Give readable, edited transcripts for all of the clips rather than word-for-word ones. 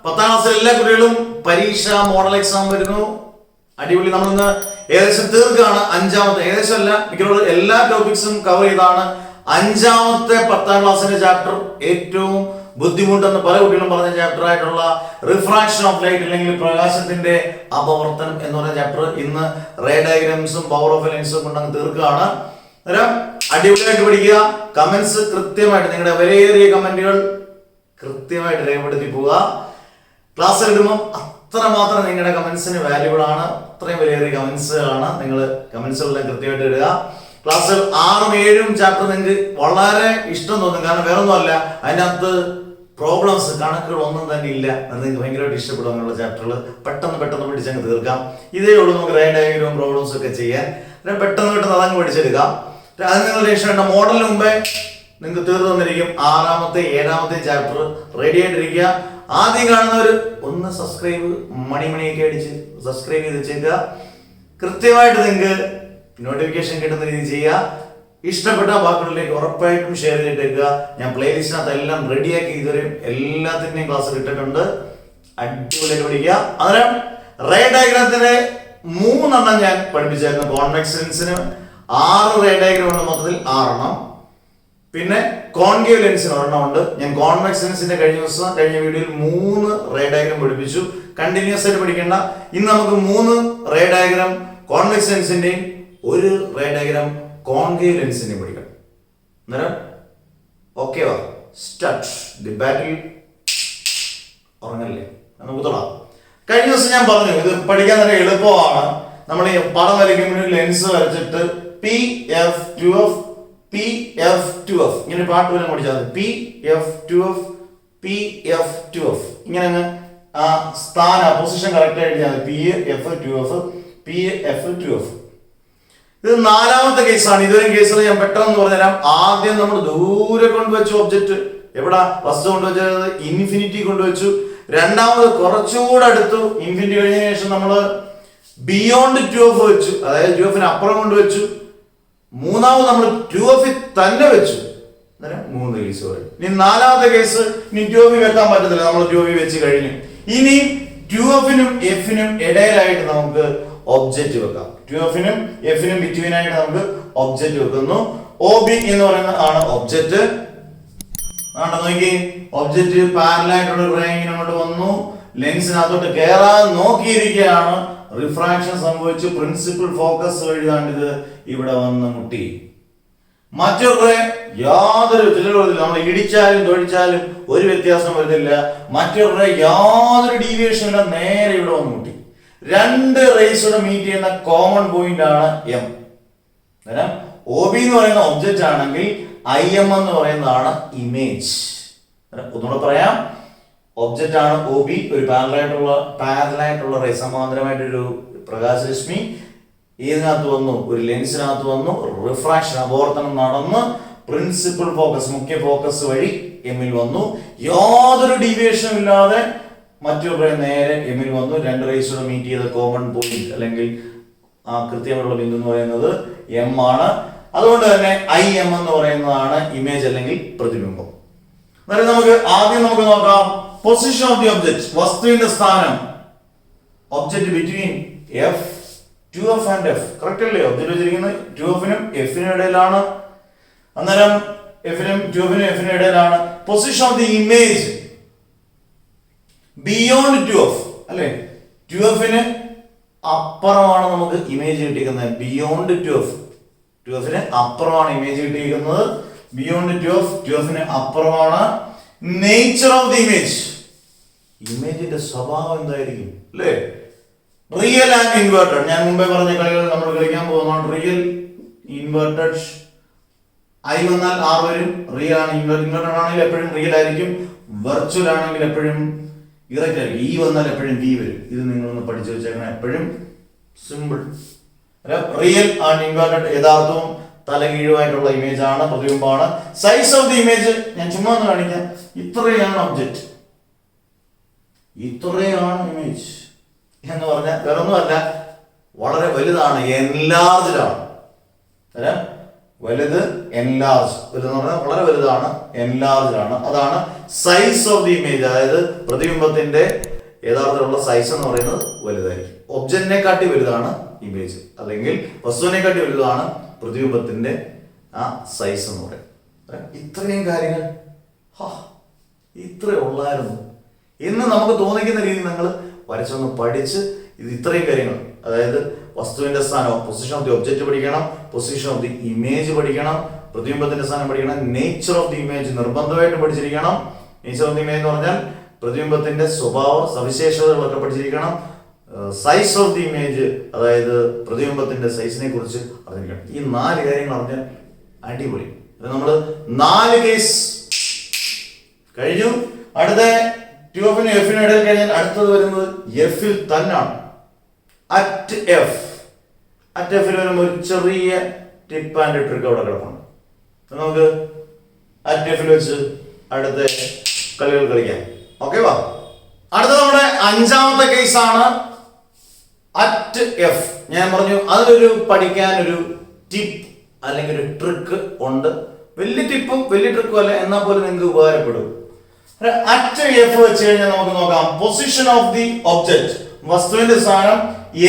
10ാം ക്ലാസ്സിലെ എല്ലാ കുട്ടികളും പരീക്ഷ മോഡൽ എക്സാം വരുന്നു. അടിപൊളി. നമ്മളിന്ന് ഏകദേശം തീർക്കാണ്. അഞ്ചാമത്തെ, ഏകദേശം അല്ല, മിക്കവാറും എല്ലാ ടോപ്പിക്സും കവർ ചെയ്താണ്. അഞ്ചാമത്തെ 10ാം ക്ലാസ്സിന്റെ ചാപ്റ്റർ, ഏറ്റവും ബുദ്ധിമുട്ടെന്ന് പല കുട്ടികളും പറഞ്ഞ ചാപ്റ്റർ ആയിട്ടുള്ള റിഫ്രാക്ഷൻ ഓഫ് ലൈറ്റ് അല്ലെങ്കിൽ പ്രകാശത്തിന്റെ അപവർത്തനം എന്ന് പറയുന്ന ചാപ്റ്റർ ഇന്ന് റേ ഡയഗ്രാംസും പവർ ഓഫ് ലെൻസും കൊണ്ടങ്ങ് തീർക്കുകയാണ്. അന്നേരം അടിപൊളിയായിട്ട് പഠിക്കുക. കമന്റ്സ് കൃത്യമായിട്ട്, നിങ്ങളുടെ വിലയേറിയ കമന്റുകൾ കൃത്യമായിട്ട് രേഖപ്പെടുത്തി പോവുക. ക്ലാസ് എടുക്കുമ്പോൾ അത്രമാത്രം നിങ്ങളുടെ കമന്റ്സിന് വാല്യൂബിൾ ആണ്. അത്രയും വിലയേറിയ കമന്റ്സുകളാണ്. നിങ്ങൾ കമന്റ്സുകളെല്ലാം കൃത്യമായിട്ട് ഇടുക. ക്ലാസ് 6ഉം 7ഉം ചാപ്റ്റർ നിങ്ങൾക്ക് വളരെ ഇഷ്ടം തോന്നും. കാരണം വേറൊന്നും അല്ല, അതിനകത്ത് പ്രോബ്ലംസ്, കണക്കുകൾ ഒന്നും തന്നെ ഇല്ല. അത് നിങ്ങൾക്ക് ഭയങ്കരമായിട്ട് ഇഷ്ടപ്പെടും. അങ്ങനെയുള്ള ചാപ്റ്ററുകൾ പെട്ടെന്ന് പഠിച്ചങ്ങ് തീർക്കാം. ഇതേ ഉള്ളൂ നമുക്ക് റേ ഡയഗ്രാം പ്രോബ്ലംസ് ഒക്കെ ചെയ്യാൻ. പെട്ടെന്ന് അതങ്ങ് പഠിച്ചെടുക്കാം. അത് നിങ്ങളുടെ ഇഷ്ടമുള്ള മോഡലിന് മുമ്പേ നിങ്ങൾക്ക് തീർന്നു തന്നിരിക്കും. 6ാമത്തെ 7ാമത്തെ ചാപ്റ്റർ റെഡി ആയിട്ടിരിക്കുക. ആദ്യം കാണുന്നവർ ഒന്ന് സബ്സ്ക്രൈബ് മണിയൊക്കെ അടിച്ച് സബ്സ്ക്രൈബ് ചെയ്ത് വെച്ചേക്കുക. കൃത്യമായിട്ട് നിങ്ങൾക്ക് നോട്ടിഫിക്കേഷൻ കിട്ടുന്ന രീതി ചെയ്യുക. ഇഷ്ടപ്പെട്ട വാക്കുകളിലേക്ക് ഉറപ്പായിട്ടും ഷെയർ ചെയ്തിട്ടേക്കുക. ഞാൻ പ്ലേലിസ്റ്റിനകത്ത് എല്ലാം റെഡിയാക്കി ഇതുവരെ എല്ലാത്തിൻ്റെയും ക്ലാസ് ഇട്ടിട്ടുണ്ട്. അടിപൊളിയായിട്ട് പഠിക്കുക. അന്നേരം റേ ഡയഗ്രാമത്തിന്റെ 3 ഞാൻ പഠിപ്പിച്ചായിരുന്നു. കോൺവെക്സ് ലെൻസിന് 6 റേ ഡയഗ്രാം ഉണ്ട്, മൊത്തത്തിൽ 6 എണ്ണം. പിന്നെ കോൺകേവ് ലെൻസിന് 1 ഉണ്ട്. ഞാൻ കോൺവെക്സ് ലെൻസിന്റെ കഴിഞ്ഞ വീഡിയോയിൽ 3 റേ ഡയഗ്രാം പഠിപ്പിച്ചു. കണ്ടിന്യൂസ് ആയിട്ട് പഠിക്കേണ്ട. ഇന്ന് നമുക്ക് 3 റേ ഡയഗ്രാം കോൺവെക്സ് ലെൻസിന്റെയും 1 റേ ഡയഗ്രാം കോൺകേവ് ലെൻസിന്റെയും പഠിക്കണം. അന്നേരം ഓക്കെ വാ, സ്റ്റാർട്ട് ദി ബാറ്റിൽ. ഉറങ്ങല്ലേ, നമുക്ക് തുടങ്ങാം. കഴിഞ്ഞ ദിവസം ഞാൻ പറഞ്ഞു ഇത് പഠിക്കാൻ തന്നെ എളുപ്പമാണ്. നമ്മൾ ഈ പടം വരയ്ക്കുമ്പോൾ ലെൻസ് വരച്ചിട്ട് PF2F PF2F ഇങ്ങനെ പാട്ട് പോലും പഠിച്ചാൽ മതി. PF2F ഇങ്ങനെ അങ്ങ് ആ പൊസിഷൻ കറക്റ്റ് ആയിട്ട് PF2F. ഇത് 4ാമത്തെ കേസാണ്. ഇതുവരെ കേസുകൾ ഞാൻ പെട്ടെന്ന് പറഞ്ഞുതരാം. ആദ്യം നമ്മൾ ദൂരെ കൊണ്ടുവച്ചു ഒബ്ജക്റ്റ്. എവിടാ? ഫസ്റ്റ് കൊണ്ടുവച്ചത് ഇൻഫിനിറ്റി കൊണ്ടുവച്ചു. രണ്ടാമത് കുറച്ചുകൂടെ അടുത്തു. ഇൻഫിനിറ്റി കഴിഞ്ഞതിന് ശേഷം നമ്മൾ ബിയോണ്ട് 2F വെച്ചു, അതായത് 2F അപ്പുറം കൊണ്ടുവച്ചു. മൂന്നാമത് നമ്മൾ 2F തന്നെ വെച്ചു. 3 കേസ് പറയും. ഇനി 4ാമത്തെ കേസ്, ഇനി 2F വെക്കാൻ പറ്റത്തില്ല, നമ്മൾ 2F വെച്ച് കഴിഞ്ഞു. ഇനി 2F-നും F-നും ഇടയിലായിട്ട് നമുക്ക് ഒബ്ജക്റ്റ് വെക്കാം. 2F-നും F-നും ബിറ്റ്വീൻ ആയിട്ട് നമുക്ക് ഒബ്ജക്റ്റ് വെക്കുന്നു. OB എന്ന് പറയുന്ന ആണ് ഒബ്ജക്റ്റ്. നോക്കി, ഒബ്ജക്റ്റ് പാരലൽ ആയിട്ടുള്ള റേ ഇങ്ങനെ അങ്ങോട്ട് വന്നു, ലെൻസിനകത്തോട്ട് കയറാൻ നോക്കിയിരിക്കുകയാണ്. റിഫ്രാക്ഷൻ സംഭവിച്ചു. പ്രിൻസിപ്പൽ ഫോക്കസ് വഴിതാണ്ടിത് ഇവിടെ വന്ന് മുട്ടി. മറ്റൊരു റേ യാതൊരു നമ്മൾ ഇടിച്ചാലും തൊഴിച്ചാലും ഒരു വ്യത്യാസം വരുന്നില്ല. മറ്റൊരു റേ യാതൊരു ഡീവിയേഷൻ ഇല്ല, നേരെ ഇവിടെ വന്ന് മുട്ടി. 2 റേസുടെ മീറ്റ് ചെയ്യുന്ന കോമൺ പോയിന്റ് ആണ് M. OB എന്ന് പറയുന്ന ഒബ്ജക്റ്റ് ആണെങ്കിൽ IM എന്ന് പറയുന്നതാണ് ഇമേജ്. ഒന്നുകൂടെ പറയാം, ഒബ്ജക്റ്റ് ആണ് OB, ഒരു പാരലായിട്ടുള്ള റേ, സമാന്തരമായിട്ടൊരു പ്രകാശരശ്മി ഇതിനകത്ത് വന്നു, ഒരു ലെൻസിനകത്ത് വന്നു, റിഫ്രാക്ഷൻ അപവർത്തനം നടന്ന് പ്രിൻസിപ്പൽ ഫോക്കസ്, മുഖ്യ ഫോക്കസ് വഴി എമ്മിൽ വന്നു. യാതൊരു ഡീവിയേഷനും ഇല്ലാതെ മറ്റൊരു റേ നേരെ എമ്മിൽ വന്നു. 2 റേസുടെ മീറ്റ് ചെയ്ത കോമൺ പോയിന്റ് അല്ലെങ്കിൽ ആ കൃത്യമുള്ള ബിന്ദു എന്ന് പറയുന്നത് M ആണ്. അതുകൊണ്ട് തന്നെ IM എന്ന് പറയുന്നതാണ് ഇമേജ് അല്ലെങ്കിൽ പ്രതിബിംബം. അതായത് ആദ്യം നമുക്ക് നോക്കാം പൊസിഷൻ ഓഫ് ദി ഒബ്ജക്റ്റ്, വസ്തുവിന്റെ സ്ഥാനം. Object between F2F and F. Correct അല്ലേ? ഒബ്ജക്റ്റ് വെച്ചിരിക്കുന്നത് 2F-നും F-നും ഇടയിലാണ്. അന്നേരം F-നും 2F-നും F-നും ഇടയിലാണ്. Position of the image beyond 2F അല്ലേ? 2F-ന് അപ്പുറമാണ് നമുക്ക് ഇമേജ് കിട്ടിയിരിക്കുന്നത്. ബിയോണ്ട് 2F-ന് അപ്പുറമാണ് ഇമേജ് കിട്ടിയിരിക്കുന്നത്. ബിയോണ്ട് 2F-ന് അപ്പുറമാണ്. നേച്ചർ ഓഫ് ദി ഇമേജ്, ഇമേജിന്റെ സ്വഭാവം എന്തായിരിക്കും അല്ലേ? Real and inverted. ഞാൻ മുമ്പേ പറഞ്ഞ കളികൾ നമ്മൾ കളിക്കാൻ പോകുന്നതാണ്. Real, inverted. I വന്നാൽ R വരും. റിയൽ ആണ്, ഇൻവേർട്ടഡ് ആണെങ്കിൽ എപ്പോഴും റിയൽ ആയിരിക്കും. വെർച്വൽ ആണെങ്കിൽ എപ്പോഴും ഇറക്റ്റ് ആയിരിക്കും. E വന്നാൽ എപ്പോഴും V വരും. ഇത് നിങ്ങളൊന്ന് പഠിച്ചു വെച്ചേക്കണം. എപ്പോഴും സിമ്പിൾ. റിയൽ ആൻഡ് ഇൻവേർട്ടഡ് യഥാർത്ഥവും തലകീഴുമായിട്ടുള്ള ഇമേജ് ആണ്, പ്രതിബിംബമാണ്. സൈസ് ഓഫ് ദി ഇമേജ് ഞാൻ ചുമ്മാ ഒന്ന് കാണിക്കാം. ഇത്രയാണ് ഒബ്ജക്റ്റ്, ഇത്രയാണ് ഇമേജ് എന്ന് പറഞ്ഞാൽ വേറൊന്നുമല്ല, വളരെ വലുതാണ്, എൻലാർജ്ഡ് ആണ്. വലുത്, എൻലാർജ്. വലുത് എന്ന് പറഞ്ഞാൽ വളരെ വലുതാണ്, എൻലാർജ് ആണ്. അതാണ് സൈസ് ഓഫ് ദി ഇമേജ്. അതായത് പ്രതിബിംബത്തിന്റെ യഥാർത്ഥത്തിലുള്ള സൈസ് എന്ന് പറയുന്നത് വലുതായിരിക്കും. ഒബ്ജക്റ്റിനെ കാട്ടി വലുതാണ് ഇമേജ്, അല്ലെങ്കിൽ വസ്തുവിനെ കാട്ടി വലുതാണ് പ്രതിബിംബത്തിന്റെ ആ സൈസ് എന്ന് പറയും. ഇത്രയും കാര്യങ്ങൾ ഇത്രേ ഉള്ളായിരുന്നു എന്ന് നമുക്ക് തോന്നിക്കുന്ന രീതിയിൽ നിങ്ങൾ വരച്ചൊന്ന് പഠിച്ച് ഇത് ഇത്രയും കാര്യങ്ങൾ, അതായത് വസ്തുവിന്റെ സ്ഥാനം, പൊസിഷൻ ഓഫ് ദി ഒബ്ജക്റ്റ് പഠിക്കണം, പൊസിഷൻ ഓഫ് ദി ഇമേജ് പഠിക്കണം, പ്രതിബിംബത്തിന്റെ സ്ഥാനം പഠിക്കണം, നേച്ചർ ഓഫ് ദി ഇമേജ് നിർബന്ധമായിട്ട് പഠിച്ചിരിക്കണം. നേച്ചർ ഓഫ് ദി ഇമേജ് എന്ന് പറഞ്ഞാൽ പ്രതിബിംബത്തിന്റെ സ്വഭാവ സവിശേഷതകളൊക്കെ പഠിച്ചിരിക്കണം. സൈസ് ഓഫ് ദി ഇമേജ്, അതായത് പ്രതിബിംബത്തിന്റെ സൈസിനെ കുറിച്ച് അറിഞ്ഞിരിക്കണം. ഈ 4 കാര്യങ്ങൾ അറിഞ്ഞാൽ അടിപൊളി. നമ്മൾ 4 കേസ് കഴിഞ്ഞു. അടുത്ത ട്യൂബിനും എഫിനും ഇടയിൽ കഴിഞ്ഞാൽ അടുത്തത് വരുന്നത് എഫിൽ തന്നെയാണ്. അറ്റ് എഫിൽ വരുമ്പോൾ ഒരു ചെറിയ ടിപ്പ് ആൻഡ് ട്രിക്ക് അവിടെ കിടപ്പുണ്ട്. നമുക്ക് അറ്റ് എഫിൽ വെച്ച് അടുത്ത കളികൾ കളിക്കാം. ഓക്കെ, വാ. അടുത്ത നമ്മുടെ 5ാമത്തെ കേസാണ് അറ്റ് എഫ്. ഞാൻ പറഞ്ഞു അതിലൊരു പഠിക്കാൻ ഒരു ടിപ്പ് അല്ലെങ്കിൽ ഒരു ട്രിക്ക് ഉണ്ട്. വലിയ ടിപ്പും വലിയ ട്രിക്കും അല്ല, എന്നാൽ പോലും നിങ്ങൾക്ക് ഉപകാരപ്പെടും. അറ്റ് എഫ് വെച്ച് കഴിഞ്ഞാൽ നമുക്ക് നോക്കാം. പൊസിഷൻ ഓഫ് ദി ഒബ്ജക്റ്റ്, വസ്തുവിന്റെ സ്ഥാനം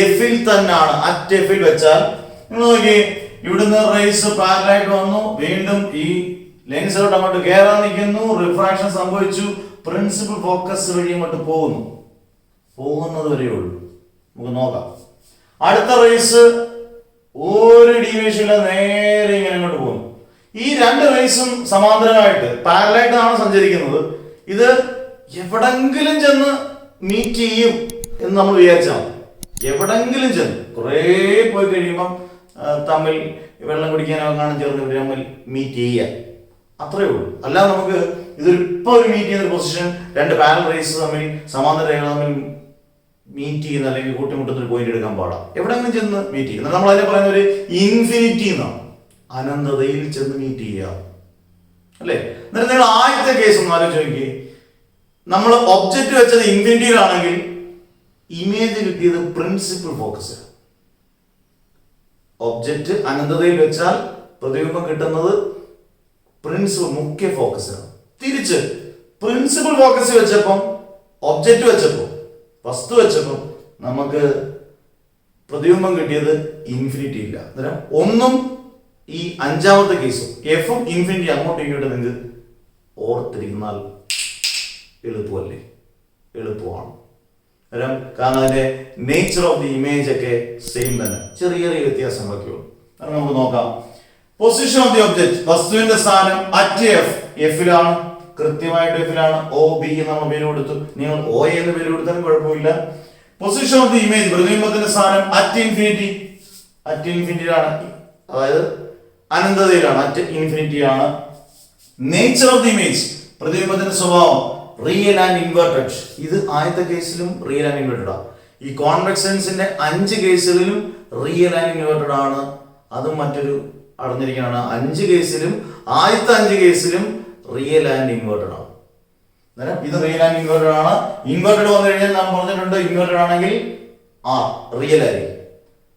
എഫിൽ തന്നെയാണ്. അറ്റ് എഫിൽ വെച്ചാൽ നിങ്ങൾ നോക്കി, ഇവിടുന്ന് റേസ് പാരലായിട്ട് വന്നു, വീണ്ടും ഈ ലെൻസിലോട്ട് അങ്ങോട്ട് കയറാൻ നിൽക്കുന്നു, റിഫ്രാക്ഷൻ സംഭവിച്ചു, പ്രിൻസിപ്പൽ ഫോക്കസ് വഴി അങ്ങോട്ട് പോകുന്നത് വരെയേ ഉള്ളൂ. നമുക്ക് നോക്കാം. അടുത്ത റേസ് ഒരു ഡീവിയേഷൻ ഇല്ല, നേരെ ഇങ്ങനെ അങ്ങോട്ട് പോകുന്നു. ഈ 2 റേസും സമാന്തരമായിട്ട് പാരലായിട്ടാണ് സഞ്ചരിക്കുന്നത്. ഇത് എവിടെങ്കിലും ചെന്ന് മീറ്റ് ചെയ്യും എന്ന് നമ്മൾ വിചാരിച്ചാൽ എവിടെങ്കിലും ചെന്ന് കുറേ പോയി കഴിയുമ്പം തമ്മിൽ വെള്ളം കുടിക്കാനോ കാണാൻ ചേർന്ന് തമ്മിൽ മീറ്റ് ചെയ്യാം, അത്രേ ഉള്ളൂ. അല്ലാതെ നമുക്ക് ഇതൊരിപ്പോൾ ഒരു മീറ്റ് ചെയ്യുന്ന ഒരു പൊസിഷൻ, 2 പാരൽ റേസ് തമ്മിൽ സമാന്തര രേഖകൾ തമ്മിൽ മീറ്റ് ചെയ്യുന്ന അല്ലെങ്കിൽ കൂട്ടിമുട്ടുന്ന ഒരു പോയിന്റ് എടുക്കാൻ പാടാം. എവിടെങ്കിലും ചെന്ന് മീറ്റ് ചെയ്യുന്നത് നമ്മൾ അതിനെ പറയുന്ന ഒരു ഇൻഫിനിറ്റി എന്നാണ്. അനന്തതയിൽ ചെന്ന് മീറ്റ് ചെയ്യാം, അല്ലേ? എന്നിട്ട് നിങ്ങൾ ആദ്യത്തെ കേസ് ഒന്ന് ആലോചിച്ച് നോക്കി. നമ്മൾ ഒബ്ജക്റ്റ് വെച്ചത് ഇൻഫിനിറ്റിയിലാണെങ്കിൽ ഇമേജ് കിട്ടിയത് പ്രിൻസിപ്പൽ ഫോക്കസ്. ഒബ്ജക്റ്റ് അനന്തതയിൽ വെച്ചാൽ പ്രതിബിംബം കിട്ടുന്നത് പ്രിൻസിപ്പൽ മുഖ്യ ഫോക്കസാണ്. തിരിച്ച് പ്രിൻസിപ്പൽ ഫോക്കസ് വെച്ചപ്പം, ഒബ്ജക്റ്റ് വെച്ചപ്പോൾ, വസ്തു വെച്ചപ്പോൾ നമുക്ക് പ്രതിബിംബം കിട്ടിയത് ഇൻഫിനിറ്റി ഇല്ല. അന്നേരം ഒന്നും ഈ 5ാമത്തെ കേസും എഫും ഇൻഫിനിറ്റി അങ്ങോട്ടും ഇങ്ങോട്ടും നിങ്ങൾക്ക് ഓർത്തിരിക്കുന്നാൽ എളുപ്പമല്ലേ? എളുപ്പമാണ്. കാരണം അതിന്റെ നേച്ചർ ഓഫ് ദി ഇമേജ് ഒക്കെ സെയിം തന്നെ, ചെറിയ ചെറിയ വ്യത്യാസങ്ങളൊക്കെ ഉള്ളൂ. അത് നമുക്ക് നോക്കാം. പൊസിഷൻ ഓഫ് ദി ഒബ്ജക്റ്റ്, വസ്തുവിന്റെ സ്ഥാനം അറ്റ് എഫിലാണ്, കൃത്യമായിട്ട് എഫിലാണ്. ഒ ബി നമ്മൾ പേര് കൊടുത്തു, നിങ്ങൾ ഒ എന്ന് പേര് കൊടുത്താലും കുഴപ്പമില്ല. പൊസിഷൻ ഓഫ് ദി ഇമേജ്, പ്രതിബിംബത്തിന്റെ സ്ഥാനം അറ്റ് ഇൻഫിനിറ്റിയിലാണ്, അതായത് അനന്തതയിലാണ്, അറ്റ് ഇൻഫിനിറ്റി ആണ്. നേച്ചർ ഓഫ് ദി ഇമേജ്, പ്രതിബിംബത്തിന്റെ സ്വഭാവം റിയൽ ആൻഡ് ഇൻവെർട്ടഡ്. ഇത് ആദ്യത്തെ കേസിലും റിയൽ ആൻഡ് ഇൻവെർട്ടഡ് ആണ്. ഈ കോൺവെക്സ് ലെൻസിന്റെ 5 കേസുകളിലും റിയൽ ആൻഡ് ഇൻവെർട്ടഡ് ആണ്. അതും മറ്റൊരു അറിഞ്ഞിരിക്കാനാണ്. 5 കേസിലും ആദ്യത്തെ 5 കേസിലും റിയൽ ആൻഡ് ഇൻവെർട്ടഡ് ആണ്. ഇത് റിയൽ ആൻഡ് ഇൻവെർട്ടഡ് ആണ്. ഇൻവെർട്ടഡ് വന്നു കഴിഞ്ഞാൽ നാം പറഞ്ഞിട്ടുണ്ട്, ഇൻവെർട്ടഡ് ആണെങ്കിൽ റിയൽ ആയിരിക്കും,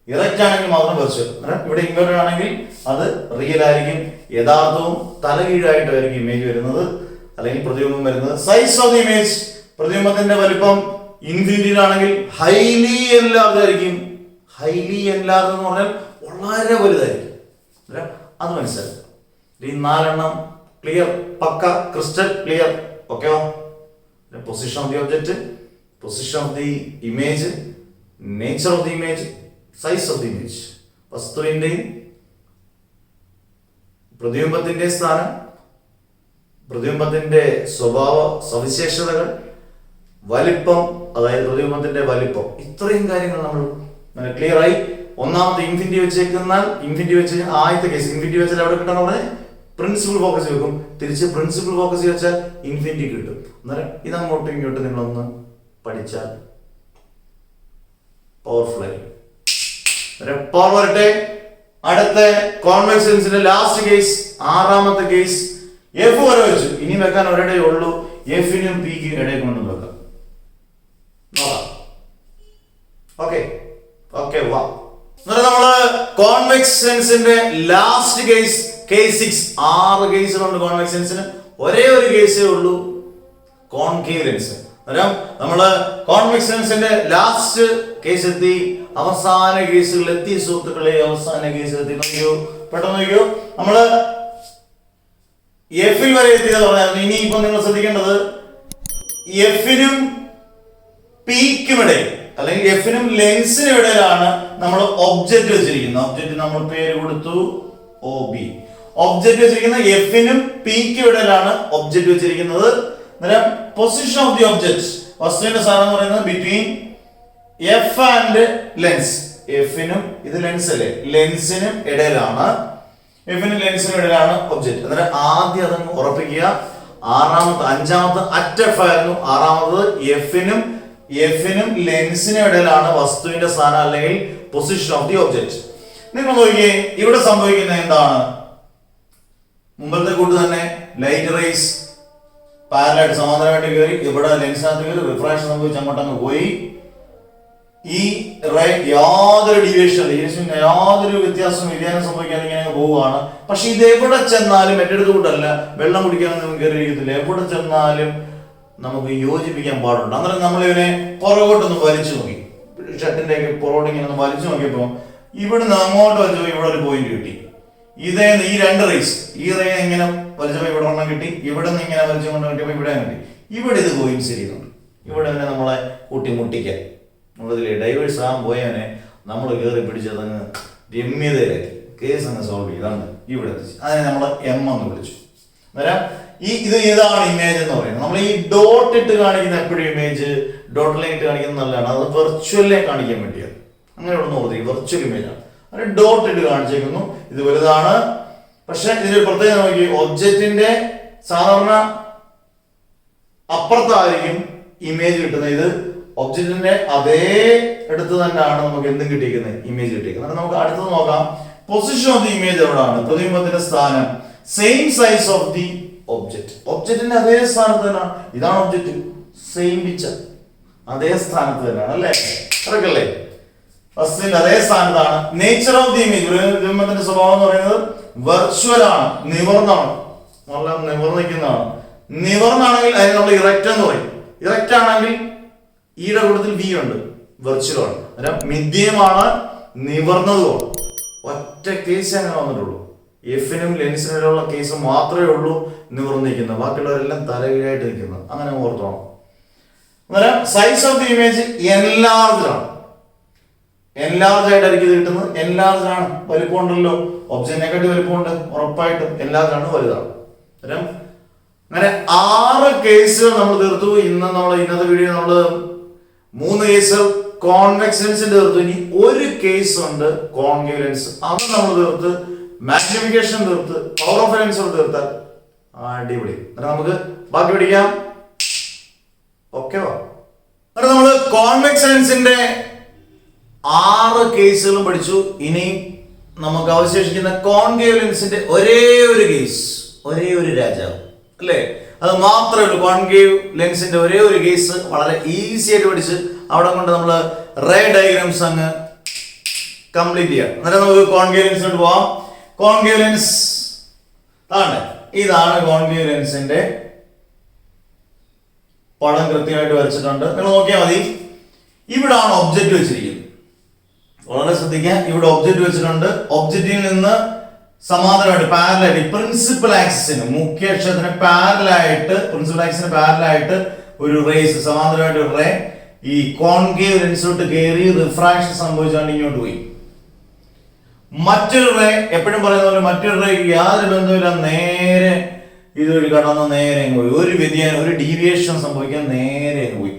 ഇറക്റ്റ് ആണെങ്കിൽ മാത്രം വെർച്വൽ. ഇവിടെ ഇൻവെർട്ടഡ് ആണെങ്കിൽ അത് റിയൽ ആയിരിക്കും. യഥാർത്ഥവും തലകീഴായിട്ടായിരിക്കും ഇമേജ് വരുന്നത്, അല്ലെങ്കിൽ പ്രതിബിംബം വരുന്നത്. സൈസ് ഓഫ് ദി ഇമേജ്, പ്രതിബിംബത്തിന്റെ വലിപ്പം ഇൻഫിനിറ്റിയിലാണെങ്കിൽ ഹൈലി എൻലാർജ് ആയിരിക്കും. ഹൈലി എൻലാർജ് എന്ന് പറഞ്ഞാൽ വളരെ വലുതായിരിക്കും. അത് മനസ്സിലാക്കുക. ഈ 4 എണ്ണം ക്ലിയർ, പക്ക, crystal clear. Okay, position of the object, position of the image, nature of the image, size of the image, വസ്തുവിന്റെയും പ്രതിബിംബത്തിന്റെ സ്ഥാനം, പ്രതിബിംബത്തിന്റെ സ്വഭാവ സവിശേഷതകൾ, വലിപ്പം, അതായത് പ്രതിബിംബത്തിന്റെ വലിപ്പം, ഇത്രയും കാര്യങ്ങൾ നമ്മൾ ക്ലിയർ ആയി. ഒന്നാമത്തെ ഇൻഫിനിറ്റി വെച്ചേക്കുന്നാൽ, ഇൻഫിനിറ്റി വെച്ച് ആദ്യത്തെ കേസ് ഇൻഫിനിറ്റി വെച്ചാൽ അവിടെ കിട്ടാൻ പറഞ്ഞാൽ പ്രിൻസിപ്പൽ ഫോക്കസ് വെക്കും, തിരിച്ച് പ്രിൻസിപ്പൽ ഫോക്കസ് വെച്ചാൽ ഇൻഫിനിറ്റി കിട്ടും. അന്നേരം ഇതങ്ങോട്ടും ഇങ്ങോട്ടും നിങ്ങളൊന്ന് പഠിച്ചാൽ പവർഫുൾ ആയി. പവർ വരട്ടെ. അടുത്ത കോൺവെക്സ് ലെൻസിന്റെ ലാസ്റ്റ് കേസ്, 6ാമത്തെ കേസ്. എഫ് വരെ വെച്ചു, ഇനി വെക്കാൻ ഒരിടേ ഉള്ളൂ. എഫിനും പിക്കും ഇടയിൽ കൊണ്ട് വെക്കാം. ഓക്കെ, വാ. എന്നിട്ട് നമ്മള് കോൺവെക്സ് ലെൻസിന്റെ ലാസ്റ്റ് കേസ് K6. 6 കേസുകളുണ്ട് കോൺവെക്സ് ലെൻസിന്. ഒരേ ഒരു കേസേ ഉള്ളൂ കോൺകേവ് ലെൻസ്. അന്നേരം നമ്മള് കോൺവെക്സ് ലെൻസിന്റെ ലാസ്റ്റ് കേസ് എത്തി, അവസാന കേസുകൾ എത്തി സുഹൃത്തുക്കളെ. അവസാന കേസ് എത്തി. നോക്കിയോ, പെട്ടെന്ന് നോക്കിയോ. നമ്മള് എഫിൽ വരെ എത്തിയെന്ന് പറഞ്ഞാൽ ഇനി ഇപ്പൊ നിങ്ങൾ ശ്രദ്ധിക്കേണ്ടത് എഫിനും പീക്കും ഇടയിൽ അല്ലെങ്കിൽ എഫിനും ലെൻസിനും ഇടയിലാണ് നമ്മൾ ഒബ്ജക്റ്റ് വെച്ചിരിക്കുന്നത്. ഒബ്ജക്റ്റ് നമ്മൾ പേര് കൊടുത്തു OB. ഒബ്ജക്റ്റ് വെച്ചിരിക്കുന്ന എഫിനും പീക്കും ഇടയിലാണ് ഒബ്ജക്റ്റ് വെച്ചിരിക്കുന്നത്. അന്നേരം പൊസിഷൻ ഓഫ് ദി ഒബ്ജക്റ്റ്, വസ്തുവിന്റെ സ്ഥാനം എന്ന് പറയുന്നത് ബിറ്റ്വീൻ എഫ് ആൻഡ് ലെൻസ്. എഫിനും ഇത് ലെൻസ് അല്ലേ, ലെൻസിനും ഇടയിലാണ്, എഫിനും ലെൻസിനും ഇടയിലാണ് ഒബ്ജക്റ്റ്. അന്നേരം ആദ്യം അതങ്ങ് ഉറപ്പിക്കുക. അഞ്ചാമത്തെ അറ്റ് എഫ് ആയിരുന്നു. ആറാമത് എഫിനും ലെൻസിനും ഇടയിലാണ് വസ്തുവിന്റെ സ്ഥാനം അല്ലെങ്കിൽ പൊസിഷൻ ഓഫ് ദി ഒബ്ജക്റ്റ്. നിങ്ങൾ നോക്കിയേ, ഇവിടെ സംഭവിക്കുന്നത് എന്താണ്? മുമ്പത്തെ കൂട്ട് തന്നെ ലൈറ്റ് റേസ് പാരലായിട്ട് സമാന്തരമായിട്ട് കയറി ഇവിടെ ലെൻസിനകത്ത് കയറി റിഫ്രാക്ഷൻ സംഭവിച്ച് അങ്ങോട്ടങ്ങ് പോയി. ഈ റേ യാതൊരു ഡീവിയേഷൻ യാതൊരു വ്യത്യാനം സംഭവിക്കാതെ ഇങ്ങനെ പോവുകയാണ്. പക്ഷെ ഇത് എവിടെ ചെന്നാലും മറ്റെടുത്ത് കൂട്ടല്ല, വെള്ളം കുടിക്കാനൊന്നും കയറിയിരിക്കത്തില്ല. എവിടെ ചെന്നാലും നമുക്ക് യോജിപ്പിക്കാൻ പാടുണ്ട്. അന്നേരം നമ്മളിവനെ പുറകോട്ടൊന്ന് വലിച്ചു നോക്കി, ഷട്ടിന്റെ ഒക്കെ പുറകോട്ട് ഇങ്ങനെ ഒന്ന് വലിച്ചു നോക്കിയപ്പോ ഇവിടുന്ന് അങ്ങോട്ട് വലിച്ചപ്പോ ഇവിടെ ഒരു പോയിന്റ് കിട്ടി. ഇതേന്ന് ഈ രണ്ട് റേസ്, ഈ റേ ഇങ്ങനെ വലിച്ചപ്പോ ഇവിടെ ഒരെണ്ണം കിട്ടി, ഇവിടെ നിന്ന് ഇങ്ങനെ വലിച്ചു കൊണ്ട് കിട്ടിയപ്പോ ഇവിടെ കിട്ടി. ഇവിടെ ഇത് പോയിന്റ് ശരിയുന്നുണ്ട്. ഇവിടെ തന്നെ നമ്മളെ കൂട്ടിമുട്ടിക്കാൻ നമ്മളിതിൽ ഡൈവേഴ്സ് ആകാൻ പോയവനെ നമ്മൾ കയറി പിടിച്ചതങ്ങ് രമ്യതയിലാക്കി കേസ് അങ്ങ് സോൾവ് ചെയ്താണ് ഇവിടെ എത്തിച്ചു. അതിനെ നമ്മൾ M എന്ന് വിളിച്ചു. അന്നേരം ഇതാണ് ഇമേജ് എന്ന് പറയുന്നത്. നമ്മൾ ഈ ഡോട്ട് ഇട്ട് കാണിക്കുന്ന എപ്പോഴും ഇമേജ് ഡോട്ട് ലൈൻ ഇട്ട് കാണിക്കുന്നത് നല്ലതാണ്. അത് വെർച്വലിനെ കാണിക്കാൻ വേണ്ടിയാണ്. അങ്ങനെ ഇവിടെ നോക്കി വെർച്വൽ ഇമേജ് ആണ്. അത് ഡോട്ട് ഇട്ട് കാണിച്ചേക്കുന്നു. ഇത് വലുതാണ്. പക്ഷെ ഇതിന്റെ പ്രത്യേകത നോക്കി, ഒബ്ജക്റ്റിന്റെ സാധാരണ അപ്പുറത്തായിരിക്കും ഇമേജ് കിട്ടുന്നത്. ഇത് ഒബ്ജക്റ്റിന്റെ അതേ അടുത്ത് തന്നെയാണ് നമുക്ക് എന്തും കിട്ടിയിരിക്കുന്നത്, ഇമേജ് കിട്ടിയിരിക്കുന്നത്. നമുക്ക് അടുത്തത് നോക്കാം. പൊസിഷൻ ഓഫ് ദി ഇമേജ് എവിടെയാണ്? പ്രതിബിംബത്തിന്റെ സ്ഥാനം same size of the object. ഒബ്ജക്റ്റിന്റെ അതേ സ്ഥാനത്ത് തന്നെയാണ്. ഇതാണ് ഒബ്ജക്റ്റ്, സെയിം പിക്ചർ, അതേ സ്ഥാനത്ത് തന്നെയാണ് അല്ലേ? കറക്റ്റല്ലേ? വസ്തുവിന്റെ അതേ സ്ഥാനത്താണ്. നേച്ചർ ഓഫ് ദി ഇമേജ്, പ്രതിബിംബത്തിന്റെ സ്വഭാവം എന്ന് പറയുന്നത് വെർച്വൽ ആണ്, നിവർന്നാണ്, നല്ല നിവർന്നിക്കുന്നതാണ്. നിവർന്നാണെങ്കിൽ അതിന് നമ്മൾ ഇറക്റ്റ് എന്ന് പറയും. ഇറക്റ്റ് ആണെങ്കിൽ ഈയുടെ കൂട്ടത്തിൽ V ഉണ്ട്, വെർച്വൽ ആണ്. അന്നേരം മിഥ്യമാണ്, നിവർന്നതുമാണ്. ഒറ്റ കേസ് അങ്ങനെ വന്നിട്ടുള്ളൂ. എഫിനും ലെൻസിനുള്ള കേസ് മാത്രമേ ഉള്ളൂ നിവർന്നിക്കുന്നത്. ബാക്കിയുള്ളവരെല്ലാം തലകീഴായിട്ട് നിൽക്കുന്നത്. അങ്ങനെ ഓർത്തോണം. അന്നേരം size of the image enlarged ആണ്. എൻലാർജ് ആയിട്ടായിരിക്കും ഇത് കിട്ടുന്നത്. എൻലാർജ് ആണ്, വലിപ്പമുണ്ടല്ലോ, ഒബ്ജക്റ്റിനെക്കാട്ടി വലിപ്പമുണ്ട്, ഉറപ്പായിട്ടും എൻലാർജ് ആണ്, വലുതാണ്. അന്നേരം അങ്ങനെ 6 കേസുകൾ നമ്മൾ തീർത്തു. ഇന്നത്തെ വീഡിയോ നമ്മൾ 3 കേസുകൾ കോൺവെക്സ് ലെൻസിന്റെ തീർത്തു. ഇനി ഒരു കേസ് ഉണ്ട് കോൺകേവ് ലെൻസ്, അത് നമ്മൾ തീർത്ത് മാഗ്നിഫിക്കേഷൻ തീർത്ത് പവർ ഓഫ് ലെൻസ് തീർത്താൽ അടിപൊളി. നമുക്ക് ബാക്കി പഠിക്കാം. ഓക്കെ വാ. നമ്മൾ കോൺവെക്സ് ലെൻസിന്റെ 6 കേസുകളും പഠിച്ചു. ഇനി നമുക്ക് അവശേഷിക്കുന്ന കോൺകേവ് ലെൻസിന്റെ ഒരേ ഒരു കേസ്, ഒരേ ഒരു രാജാവ് അല്ലേ? അത് മാത്രമേ ഉള്ളൂ. കോൺകേവ് ലെൻസിന്റെ ഒരേ ഒരു കേസ് വളരെ ഈസി ആയിട്ട് പഠിച്ച് അവിടെ കൊണ്ട് നമ്മൾ റേ ഡയഗ്രാംസ് അങ്ങ് കംപ്ലീറ്റ് ചെയ്യാം. അന്നേരം നമുക്ക് കോൺകേവ് ലെൻസിലോട്ട് പോവാം. കോൺകേവ് ലെൻസ് ഇതാണ് കോൺകേവ് ലെൻസിന്റെ പടം കൃത്യമായിട്ട് വരച്ചിട്ടുണ്ട്. നിങ്ങൾ നോക്കിയാൽ മതി. ഇവിടാണ് ഒബ്ജക്റ്റ് വെച്ചിരിക്കുന്നത്. വളരെ ശ്രദ്ധിക്കുക. ഇവിടെ ഒബ്ജക്റ്റ് വെച്ചിട്ടുണ്ട്. ഒബ്ജക്റ്റിൽ നിന്ന് സമാന്തരമായിട്ട് പാരലായിട്ട് പ്രിൻസിപ്പൽ ആക്സിസിന്, മുഖ്യ അക്ഷത്തിന് പാരലായിട്ട് ഒരു റേസ്, സമാന്തരമായിട്ട് ഒരു റേ ഈ കോൺകേവ് ലെൻസിലോട്ട് കയറി റിഫ്രാക്ഷൻ സംഭവിച്ചാണ് ഇങ്ങോട്ട് പോയി. മറ്റൊരു റേ, എപ്പോഴും പറയുന്ന പോലെ മറ്റൊരു റേക്ക് യാതൊരു ബന്ധമില്ല, നേരെ ഇതൊരു കടന്ന് നേരെ പോയി. ഒരു വ്യതിയാനം, ഒരു ഡീവിയേഷൻ സംഭവിക്കാൻ നേരെ പോയി.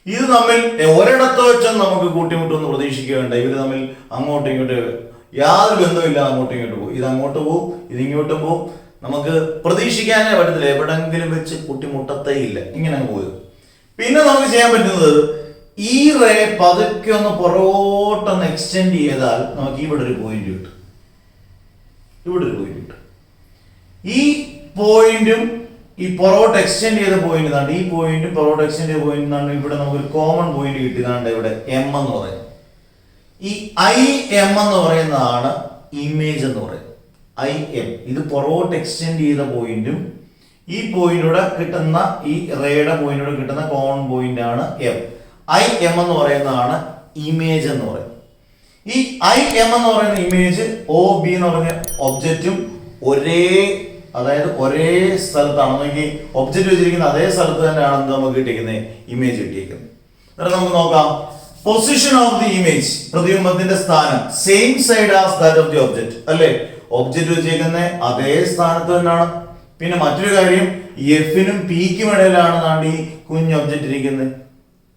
ഇത് തമ്മിൽ ഒരിടത്ത് വെച്ചാൽ നമുക്ക് കൂട്ടിമുട്ടൊന്ന് പ്രതീക്ഷിക്കേണ്ട. ഇവര് തമ്മിൽ അങ്ങോട്ടും ഇങ്ങോട്ടും യാതൊരു ബന്ധമില്ല, അങ്ങോട്ടും ഇങ്ങോട്ടും പോകും. ഇത് അങ്ങോട്ട് പോകും, ഇത് ഇങ്ങോട്ടും പോകും. നമുക്ക് പ്രതീക്ഷിക്കാനേ പറ്റത്തില്ല, എവിടെങ്കിലും വെച്ച് കൂട്ടിമുട്ടത്തേ ഇല്ല. ഇങ്ങനെ പോകും. പിന്നെ നമുക്ക് ചെയ്യാൻ പറ്റുന്നത് ഈ റേ പതുക്കെ ഒന്ന് പുറകോട്ടൊന്ന് എക്സ്റ്റെൻഡ് ചെയ്താൽ നമുക്ക് ഇവിടെ ഒരു പോയിന്റ് കിട്ടും. ഇവിടെ ഒരു പോയിന്റ് കിട്ടും. ഈ പോയിന്റും ഈ പുറകോട്ട് എക്സ്റ്റെൻഡ് ചെയ്ത പോയിന്റ് ആണ്. ഈ പോയിന്റും പുറകോട്ട് എക്സ്റ്റെൻഡ് ചെയ്ത പോയിന്റ് ആണ്. ഇവിടെ നമുക്കൊരു കോമൺ പോയിന്റ് കിട്ടിയതാണ് ഇവിടെ M എന്ന് പറയുന്നത്. ഈ ഐ എം എന്ന് പറയുന്നതാണ് ഇമേജ് എന്ന് പറയുന്നത്. ഐ എം ഇത് പുറകോട്ട് എക്സ്റ്റെൻഡ് ചെയ്ത പോയിന്റും ഈ പോയിന്റിലൂടെ കിട്ടുന്ന ഈ റേയുടെ പോയിന്റിലൂടെ കിട്ടുന്ന കോമൺ പോയിന്റ് ആണ് എം. ഐ എം എന്ന് പറയുന്നതാണ് ഇമേജ് എന്ന് പറയുന്നത്. ഈ ഐ എം എന്ന് പറയുന്ന ഇമേജ് ഒ ബി എന്ന് പറഞ്ഞ ഒബ്ജക്റ്റും ഒരേ സ്ഥലത്താണ് നോക്കി ഒബ്ജക്റ്റ് വെച്ചിരിക്കുന്ന അതേ സ്ഥലത്ത് തന്നെയാണ് നമുക്ക് കിട്ടിയിരിക്കുന്നത് ഇമേജ് കിട്ടിയിരിക്കുന്നത്. എന്നിട്ട് നമുക്ക് നോക്കാം പൊസിഷൻ ഓഫ് ദി ഇമേജ്, പ്രതിബിംബത്തിന്റെ സ്ഥാനം same side as that of the object അല്ലേ, ഒബ്ജക്റ്റ് വെച്ചേക്കുന്ന അതേ സ്ഥാനത്ത് തന്നെയാണ്. പിന്നെ മറ്റൊരു കാര്യം എഫിനും പിക്കും ഇടയിലാണ് നാണ്ട് ഈ കുഞ്ഞ് ഒബ്ജക്റ്റ് ഇരിക്കുന്നത്.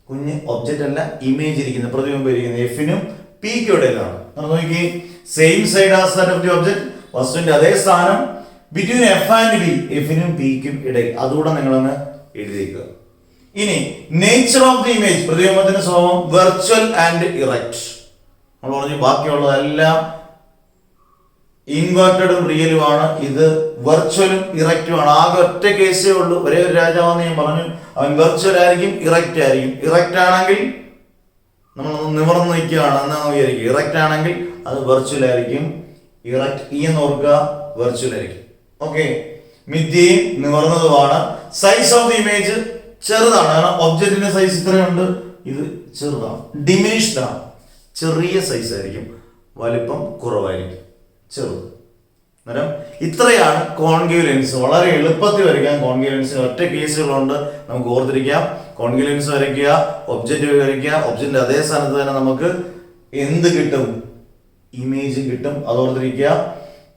കുഞ്ഞ് ഒബ്ജക്റ്റ് അല്ല ഇമേജ് ഇരിക്കുന്നത്, പ്രതിബിംബം ഇരിക്കുന്നത് എഫിനും പിക്കും ഇടയിലാണ്. നോക്കി same side as that of the object, വസ്തുവിന്റെ അതേ സ്ഥാനം ബിറ്റ്വീൻ എഫ് ആൻഡ് ബി, എഫിനും പിക്കും ഇടയിൽ. അതുകൂടെ നിങ്ങളൊന്ന് എഴുതിയിരിക്കുക. ഇനി നേച്ചർ ഓഫ് ദി ഇമേജ്, പ്രതിബിംബത്തിന്റെ സ്വഭാവം വെർച്വൽ ആൻഡ് ഇറക്റ്റ്. നമ്മൾ പറഞ്ഞു ബാക്കിയുള്ളതെല്ലാം ഇൻവേർട്ടഡും റിയലുമാണ്, ഇത് വെർച്വലും ഇറക്റ്റുമാണ്. ആകെ ഒറ്റ കേസേ ഉള്ളൂ, ഒരേ ഒരു രാജാവെന്ന് ഞാൻ പറഞ്ഞു, അവൻ വെർച്വൽ ആയിരിക്കും ഇറക്റ്റ് ആയിരിക്കും. ഇറക്റ്റ് ആണെങ്കിൽ നമ്മൾ നിവർന്ന് നിൽക്കുകയാണ് എന്നാണ് വിചാരിക്കുക, ഇറക്റ്റ് ആണെങ്കിൽ അത് വെർച്വൽ ആയിരിക്കും. ഇറക്റ്റ് ഈ എന്ന് ഓർക്കുക, വെർച്വൽ ആയിരിക്കും. ഓക്കെ, മിഥ്യയും നിവർന്നതുമാണ്. സൈസ് ഓഫ് ദി ഇമേജ് ചെറുതാണ്, കാരണം ഒബ്ജക്റ്റിന്റെ സൈസ് ഇത്രയുണ്ട്, ഇത് ചെറുതാണ്, ഡിമിനിഷ്ഡ് ആണ്, ചെറിയ സൈസ് ആയിരിക്കും, വലിപ്പം കുറവായിരിക്കും, ചെറുത്. അന്നേരം ഇത്രയാണ് കോൺകേവ് ലെൻസ്. വളരെ എളുപ്പത്തിൽ വരയ്ക്കാം കോൺകേവ് ലെൻസിന്. ഒറ്റ കേസുകളുണ്ട്, നമുക്ക് ഓർത്തിരിക്കാം. കോൺകേവ് ലെൻസ് വരയ്ക്കുക, ഒബ്ജക്റ്റ് വരയ്ക്കുക, ഒബ്ജക്റ്റിന്റെ അതേ സ്ഥാനത്ത് തന്നെ നമുക്ക് എന്ത് കിട്ടും, ഇമേജ് കിട്ടും. അത് ഓർത്തിരിക്കുക.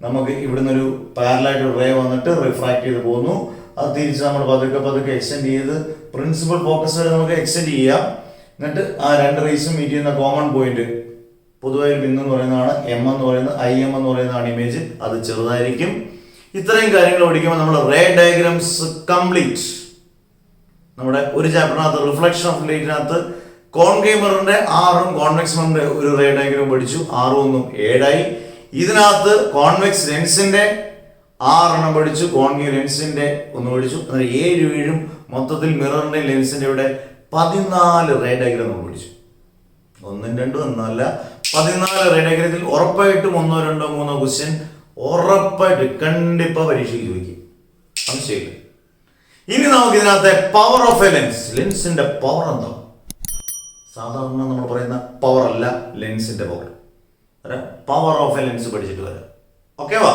നമുക്ക് ഇവിടുന്ന് ഒരു പാരലായിട്ട് റേ വന്നിട്ട് റിഫ്രാക്ട് ചെയ്ത് പോകുന്നു, അത് തിരിച്ച് നമ്മൾ പതുക്കെ എക്സ്റ്റെൻഡ് ചെയ്ത് പ്രിൻസിപ്പൽ ഫോക്കസ് വരെ നമുക്ക് എക്സ്റ്റെൻഡ് ചെയ്യാം. എന്നിട്ട് ആ രണ്ട് റേസും മീറ്റ് ചെയ്യുന്ന കോമൺ പോയിന്റ് പൊതുവായ ബിന്ദു എന്ന് പറയുന്നതാണ് എം എന്ന് പറയുന്നത്, ഐ എം എന്ന് പറയുന്നതാണ് ഇമേജ്, അത് ചെറുതായിരിക്കും. ഇത്രയും കാര്യങ്ങൾ പഠിക്കുമ്പോൾ നമ്മൾ റേ ഡയഗ്രാംസ് കംപ്ലീറ്റ്. നമ്മുടെ ഒരു ചാപ്റ്ററിനകത്ത് റിഫ്ലക്ഷൻ ഓഫ് ലൈറ്റിനകത്ത് കോൺകേവ് മിററിന്റെ 6ഉം കോൺവെക്സ് മിററിന്റെ ഒരു റേ ഡയഗ്രാം പഠിച്ചു, 6 7ആയി. ഇതിനകത്ത് കോൺവെക്സ് ലെൻസിന്റെ 6 പഠിച്ചു, കോൺകേവ് ലെൻസിന്റെ 1 പഠിച്ചു. അങ്ങനെ 7 മൊത്തത്തിൽ മിററിന്റെ ലെൻസിന്റെ ഇവിടെ 14 റേ ഡയഗ്രാം നമ്മൾ പഠിച്ചു. 1 2 എന്നല്ല, 14 റേ ഡയഗ്രത്തിൽ ഉറപ്പായിട്ടും 1 2 3 ക്വസ്റ്റ്യൻ ഉറപ്പായിട്ട് കണ്ടിപ്പ പരീക്ഷയ്ക്ക് ചോദിക്കും, സംശയമില്ല. ഇനി നമുക്ക് ഇതിനകത്തെ പവർ ഓഫ് എ ലെൻസ്, ലെൻസിന്റെ പവർ എന്താ? സാധാരണ നമ്മൾ പറയുന്ന പവർ അല്ല, ലെൻസിന്റെ power. Power of a lens പഠിച്ചിട്ട് വരാം. ഓക്കെ വാ.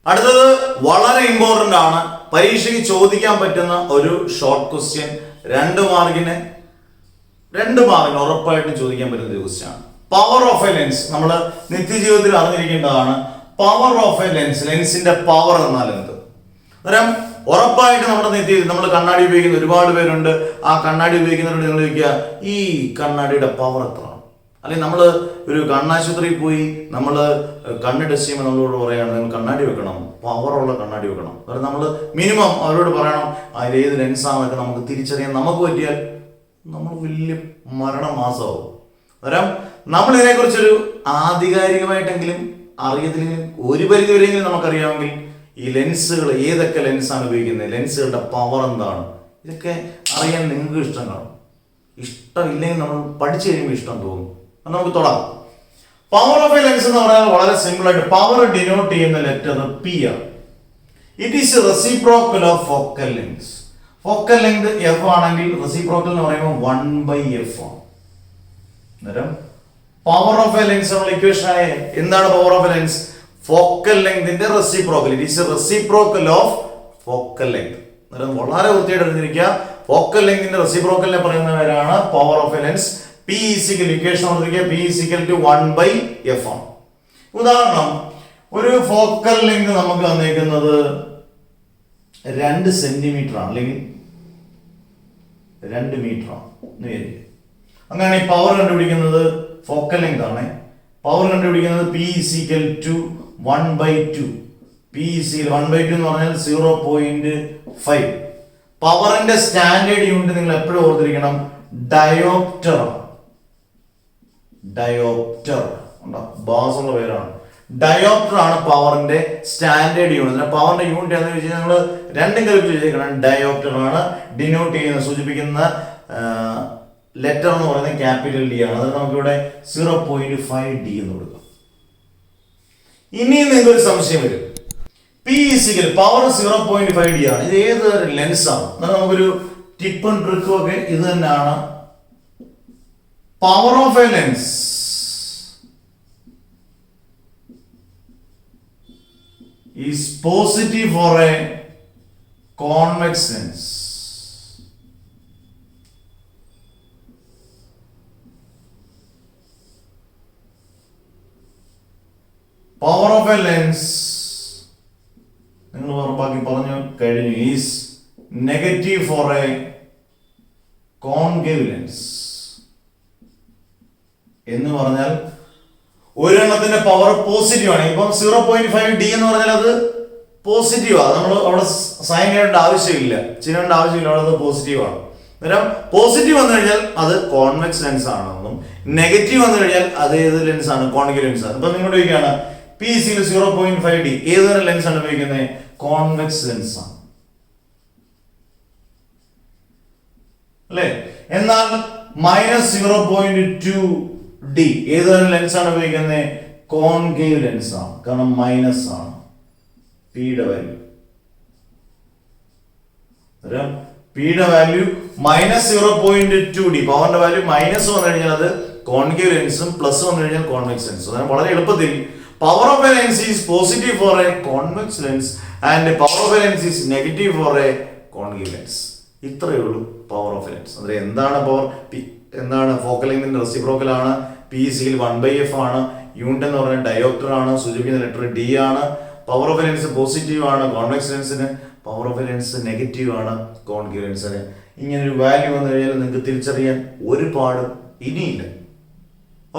അടുത്തത് വളരെ ഇമ്പോർട്ടന്റ് ആണ്, പരീക്ഷയ്ക്ക് ചോദിക്കാൻ പറ്റുന്ന ഒരു ഷോർട്ട് ക്വസ്റ്റ്യൻ, 2 മാർക്കിന് ഉറപ്പായിട്ടും ചോദിക്കാൻ പറ്റുന്ന ഒരു ക്വസ്റ്റ്യൻ ആണ്. പവർ ഓഫ് എ ലെൻസ് നമ്മൾ നിത്യജീവിതത്തിൽ അറിഞ്ഞിരിക്കേണ്ടതാണ്. പവർ ഓഫ് എ ലെൻസ്, ലെൻസിന്റെ പവർ എന്നാൽ എന്ത്? അന്നേരം ഉറപ്പായിട്ട് നമ്മുടെ നിത്യജീവിതം നമ്മൾ കണ്ണാടി ഉപയോഗിക്കുന്ന ഒരുപാട് പേരുണ്ട്. ആ കണ്ണാടി ഉപയോഗിക്കുന്നവരോട് നിങ്ങൾ ചോദിക്കുക, ഈ കണ്ണാടിയുടെ പവർ എത്ര? അല്ലെങ്കിൽ നമ്മൾ ഒരു കണ്ണാശുപത്രിയിൽ പോയി നമ്മൾ കണ്ണ് ടെസ്റ്റ് ചെയ്യുമ്പോൾ നമ്മളോട് പറയുകയാണ് നിങ്ങൾ കണ്ണാടി വെക്കണം, പവറുള്ള കണ്ണാടി വെക്കണം. കാരണം നമ്മൾ മിനിമം അവരോട് പറയണം അതിൽ ഏത് ലെൻസാണെന്നൊക്കെ നമുക്ക് തിരിച്ചറിയാൻ നമുക്ക് പറ്റിയാൽ നമ്മൾ വലിയ മരണമാസമാവും. അന്നേരം നമ്മൾ ഇതിനെക്കുറിച്ചൊരു ആധികാരികമായിട്ടെങ്കിലും അറിയത്തില്ലെങ്കിൽ ഒരു പരിധി വരെയെങ്കിലും നമുക്കറിയാമെങ്കിൽ ഈ ലെൻസുകൾ ഏതൊക്കെ ലെൻസാണ് ഉപയോഗിക്കുന്നത്, ലെൻസുകളുടെ പവർ എന്താണ്, ഇതൊക്കെ അറിയാൻ നിങ്ങൾക്ക് ഇഷ്ടം കാണും. ഇഷ്ടമില്ലെങ്കിൽ നമ്മൾ പഠിച്ചു കഴിയുമ്പോൾ ഇഷ്ടം തോന്നും. അത് നമുക്ക് തുടങ്ങാം. പവർ ഓഫ് എ ലെൻസ് എന്ന് പറഞ്ഞാൽ വളരെ സിമ്പിൾ ആയിട്ട് പവർ ഡിനോട്ട് ചെയ്യുന്ന ലെറ്റർ പി ആണ്. It is reciprocal of focal length. Focal length F ആണെങ്കിൽ റെസിപ്രോക്കൽ എന്ന് പറയുമ്പോൾ 1/f ആണ്. അന്നേരം പവർ ഓഫ് എ ലെൻസ് നമ്മൾ ഇക്വേഷൻ ആയ എന്താണ് power of a lens? Focal ലെങ്തിന്റെ റെസിപ്രോക്കൽ. It is reciprocal of focal length. അന്നേരം വളരെ വൃത്തിയായിട്ട് അറിഞ്ഞിരിക്കുക, ഫോക്കൽ ലെങ്തിന്റെ റെസിപ്രോക്കലിനെ പറയുന്ന പേരാണ് power of a lens. P equation കൊടുത്തിരിക്കുക, P = 1/f ആണ്. ഉദാഹരണം, ഒരു ഫോക്കൽ ലെങ്ത് നമുക്ക് തന്നിരിക്കുന്നത് 2 സെന്റിമീറ്റർ ആണ്, അല്ലെങ്കിൽ 2 മീറ്റർ ആണ്. അങ്ങനെയാണ് ഈ പവർ കണ്ടുപിടിക്കുന്നത്. ഫോക്കൽ ലെങ്ത് ആണ് പവർ കണ്ടുപിടിക്കുന്നത്. P = 1/2. P 1/2 എന്ന് പറഞ്ഞാൽ 0.5. പവറിന്റെ സ്റ്റാൻഡേർഡ് യൂണിറ്റ് നിങ്ങൾ എപ്പോഴും ഓർത്തിരിക്കണം, ഡയോപ്റ്റർ ആണ്. ഡയോപ്റ്റർ ബാസുള്ള പേരാണ്. ഡയോപ്റ്റർ ആണ് പവറിന്റെ സ്റ്റാൻഡേർഡ് യൂണിറ്റ്. പവറിന്റെ യൂണിറ്റ് എന്ന് വെച്ചാൽ നമ്മൾ 2 കാൽക്കുലേറ്റ് ചെയ്തേക്കണം. ഡയോപ്റ്റർ ആണ് ഡിനോട്ട് ചെയ്യുന്ന, സൂചിപ്പിക്കുന്ന ലെറ്റർ എന്ന് പറയുന്നത് ക്യാപിറ്റൽ ഡി ആണ്. അത് നമുക്കിവിടെ 0.5D എന്ന് കൊടുക്കാം. ഇനിയും നിങ്ങൾക്ക് ഒരു സംശയം വരും, പി ഈസിക്കൽ പവർ 0.5D ആണ്, ഇത് ഏത് ലെൻസ് ആണ്? എന്നാൽ നമുക്കൊരു ടിപ്പും ട്രിക്കും ഒക്കെ ഇത് തന്നെയാണ്. Power of a lens is positive for a convex lens. Power of a lens നിങ്ങൾ ഉറപ്പാക്കി പറഞ്ഞു കഴിഞ്ഞു is negative for a concave lens. എന്ന് പറഞ്ഞാൽ ഒരെണ്ണത്തിന്റെ പവർ പോസിറ്റീവ് ആണ്. ഇപ്പം 0.5D എന്ന് പറഞ്ഞാൽ അത് പോസിറ്റീവ് ആണ്. നമ്മൾ അവിടെ സൈൻ ചെയ്യേണ്ട ആവശ്യമില്ല, ചെയ്യേണ്ട ആവശ്യമില്ല, അവിടെ അത് പോസിറ്റീവ് ആണ്. അന്നേരം പോസിറ്റീവ് വന്നു കഴിഞ്ഞാൽ അത് കോൺവെക്സ് ലെൻസ് ആണെന്നും നെഗറ്റീവ് വന്നു കഴിഞ്ഞാൽ അത് ഏത് ലെൻസ് ആണ്? കോൺകേവ് ലെൻസ് ആണ്. അപ്പൊ നിങ്ങളുടെ ചോദിക്കുകയാണ് പി സിയിൽ 0.5D ഏതൊരു ലെൻസ് ആണ് ഉപയോഗിക്കുന്നത്? കോൺവെക്സ് ലെൻസ് ആണ് അല്ലേ? എന്നാൽ -0.2D ഏതൊരു ലെൻസ് ആണ് ഉപയോഗിക്കുന്നത്? കോൺകേവ് ലെൻസ് ആണ്. കാരണം മൈനസ് ആണ് പിയുടെ വാല്യൂ. പിയുടെ വാല്യൂ -0.2D, പവറിന്റെ വാല്യൂ മൈനസ് വന്നു കഴിഞ്ഞാൽ അത് കോൺകേവ് ലെൻസും, പ്ലസ് വന്നു കഴിഞ്ഞാൽ കോൺവെക്സ് ലെൻസും. അതായത് വളരെ എളുപ്പത്തിൽ power of a lens is positive for a convex lens and power of a lens is negative for a concave lens. ഇത്രയേ ഉള്ളൂ പവർ ഓഫ് എ ലെൻസ്. അതായത് എന്താണ് പവർ? എന്താണ്? ഫോക്കൽ ലെങ്തിന്റെ റെസിപ്രോക്കൽ ആണ്. പി സിയിൽ 1/f ആണ്. യൂണിറ്റ് എന്ന് പറയുന്നത് ഡയോപ്റ്റർ ആണ്. സൂചിപ്പിക്കുന്ന ലെറ്റർ ഡി ആണ്. Power of a lens positive ആണ് കോൺവെക്സ് ലെൻസിന്, power of a lens negative ആണ് കോൺകേവ് ലെൻസിന്. ഇങ്ങനെ ഒരു വാല്യൂ വന്നു കഴിഞ്ഞാൽ നിങ്ങൾക്ക് തിരിച്ചറിയാൻ ഒരുപാട് ഇനിയില്ല.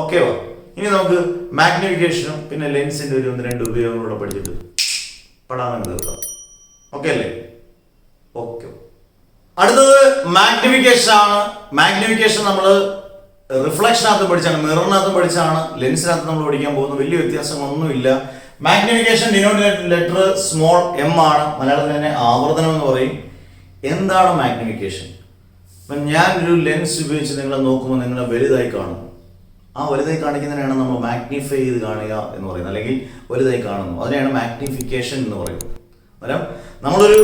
ഓക്കെ വാ, ഇനി നമുക്ക് മാഗ്നിഫിക്കേഷനും പിന്നെ ലെൻസിന്റെ ഒരു 1-2 ഉപയോഗങ്ങളൂടെ പഠിച്ചിട്ട് പഠനം തീർക്കാം. ഓക്കെ അല്ലേ? ഓക്കെ. അടുത്തത് മാഗ്നിഫിക്കേഷൻ ആണ്. മാഗ്നിഫിക്കേഷൻ നമ്മൾ റിഫ്ലക്ഷനകത്ത് പഠിച്ചാണ്, മിററിനകത്ത് പഠിച്ചാണ്, ലെൻസിനകത്ത് നമ്മൾ പഠിക്കാൻ പോകുന്നു. വലിയ വ്യത്യാസങ്ങളൊന്നുമില്ല. Magnification denominator letter small M ആണ്. മലയാളത്തിൽ തന്നെ ആവർത്തനം എന്ന് പറയും. എന്താണ് മാഗ്നിഫിക്കേഷൻ? അപ്പം ഞാൻ ഒരു ലെൻസ് ഉപയോഗിച്ച് നിങ്ങളെ നോക്കുമ്പോൾ നിങ്ങളെ വലുതായി കാണും. ആ വലുതായി കാണിക്കുന്നതിനാണ് നമ്മൾ മാഗ്നിഫൈ ചെയ്ത് കാണുക എന്ന് പറയുന്നത്, അല്ലെങ്കിൽ വലുതായി കാണുന്നു. അതിനെയാണ് മാഗ്നിഫിക്കേഷൻ എന്ന് പറയുന്നത്. അന്നേരം നമ്മളൊരു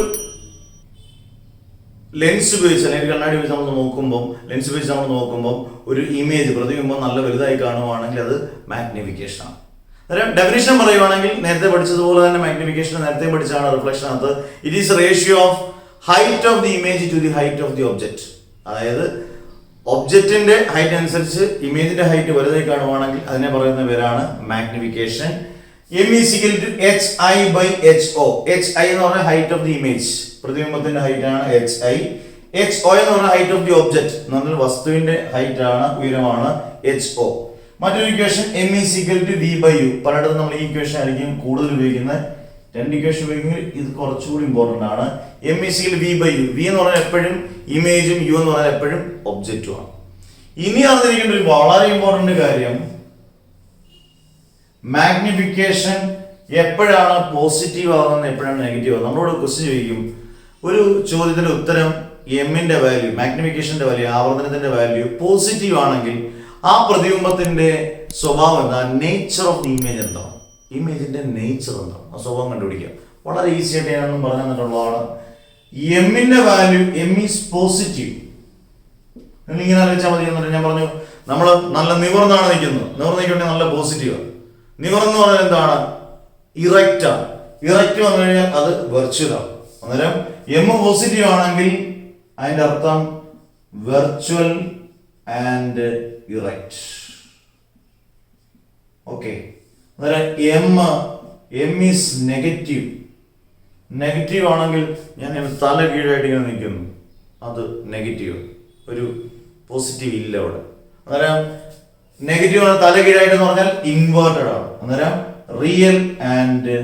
ലെൻസ് ഉപയോഗിച്ച് അല്ലെങ്കിൽ കണ്ണാടി ഉപയോഗിച്ച് നമ്മൾ നോക്കുമ്പോൾ, ലെൻസ് ഉപയോഗിച്ച് നമ്മൾ നോക്കുമ്പോൾ ഒരു ഇമേജ് പ്രതിബിംബം നല്ല വലുതായി കാണുവാണെങ്കിൽ അത് മാഗ്നിഫിക്കേഷൻ ആണ്. അന്നേരം ഡെഫിനിഷൻ പറയുവാണെങ്കിൽ നേരത്തെ പഠിച്ചതുപോലെ തന്നെ മാഗ്നിഫിക്കേഷൻ നേരത്തെ പഠിച്ചാണ് റിഫ്ലക്ഷനകത്ത്. It is ratio of height of the image to the height of the object. അതായത് ഒബ്ജക്റ്റിന്റെ ഹൈറ്റ് അനുസരിച്ച് ഇമേജിന്റെ ഹൈറ്റ് വലുതായി കാണുവാണെങ്കിൽ അതിനെ പറയുന്ന പേരാണ് magnification. M is equal to HI/HO. HI എന്ന് പറഞ്ഞാൽ ഹൈറ്റ് ഓഫ് ദി ഇമേജ്, പ്രതിബിംബത്തിന്റെ ഹൈറ്റ് ആണ് HI. HO എന്ന് പറഞ്ഞാൽ ഹൈറ്റ് ഓഫ് ദി ഒബ്ജക്റ്റ് എന്ന് പറഞ്ഞാൽ വസ്തുവിന്റെ ഹൈറ്റ് ആണ്, ഉയരമാണ് HO. മറ്റൊരു equation M is equal to V/U. പലയിടത്തും നമ്മൾ ഈ ഇക്വേഷൻ ആയിരിക്കും കൂടുതൽ ഉപയോഗിക്കുന്നത്. രണ്ട് ഇക്വേഷൻ ഉപയോഗിക്കുന്നത് ഇത് കുറച്ചുകൂടി ഇമ്പോർട്ടന്റ് ആണ്. M is equal to V/U. V എന്ന് പറഞ്ഞാൽ എപ്പോഴും ഇമേജും, U എന്ന് പറഞ്ഞാൽ എപ്പോഴും ഒബ്ജക്റ്റും ആണ്. ഇനി അറിഞ്ഞിരിക്കേണ്ട ഒരു വളരെ ഇമ്പോർട്ടന്റ് കാര്യം, മാഗ്നിഫിക്കേഷൻ എപ്പോഴാണ് പോസിറ്റീവ് ആകുന്നത്, എപ്പോഴാണ് നെഗറ്റീവ് ആകുന്നത്. നമ്മളോട് ക്വസ്റ്റ്യൻ ചോദിക്കും, ഒരു ചോദ്യത്തിന്റെ ഉത്തരം എമ്മിന്റെ വാല്യൂ, മാഗ്നിഫിക്കേഷന്റെ വാല്യൂ, ആവർത്തനത്തിന്റെ വാല്യൂ പോസിറ്റീവ് ആണെങ്കിൽ ആ പ്രതിബിംബത്തിന്റെ സ്വഭാവം എന്താ, നേച്ചർ ഓഫ് ദി ഇമേജ് എന്താണ്, ഇമേജിന്റെ നേച്ചർ എന്താണ്, ആ സ്വഭാവം കണ്ടുപിടിക്കുക. വളരെ ഈസി ആയിട്ട് ഞാനൊന്നും പറഞ്ഞു തന്നിട്ടുള്ളതാണ്. എമ്മിന്റെ വാല്യൂ എം ഈസ് പോസിറ്റീവ്. നിങ്ങൾ ഇങ്ങനെ ആലോചിച്ചാൽ മതി. എന്നിട്ട് ഞാൻ പറഞ്ഞു നമ്മൾ നല്ല നിവർന്നാണ് നിൽക്കുന്നത്, നിവർന്ന് നിൽക്കണമെങ്കിൽ നല്ല പോസിറ്റീവാണ്. നിവർന്ന് പറഞ്ഞാൽ എന്താണ്, ഇറക്റ്റ് ആണ്. ഇറക്റ്റ് വന്നു കഴിഞ്ഞാൽ അത് വെർച്വൽ ആണ്. അന്നേരം എം പോസിറ്റീവ് ആണെങ്കിൽ അതിന്റെ അർത്ഥം വെർച്വൽ ആൻഡ് ഇറക്റ്റ്. ഓക്കെ. അന്നേരം എം ഈസ് നെഗറ്റീവ്. നെഗറ്റീവ് ആണെങ്കിൽ ഞാൻ തല കീഴായിട്ട് ഇങ്ങനെ നിൽക്കുന്നു, അത് നെഗറ്റീവ്, ഒരു പോസിറ്റീവ് ഇല്ല അവിടെ. അന്നേരം നെഗറ്റീവ് ആണ്, തല കീഴായിട്ട് എന്ന് പറഞ്ഞാൽ ഇൻവേർട്ടഡ് ആണ്. അന്നേരം റിയൽ ആൻഡ്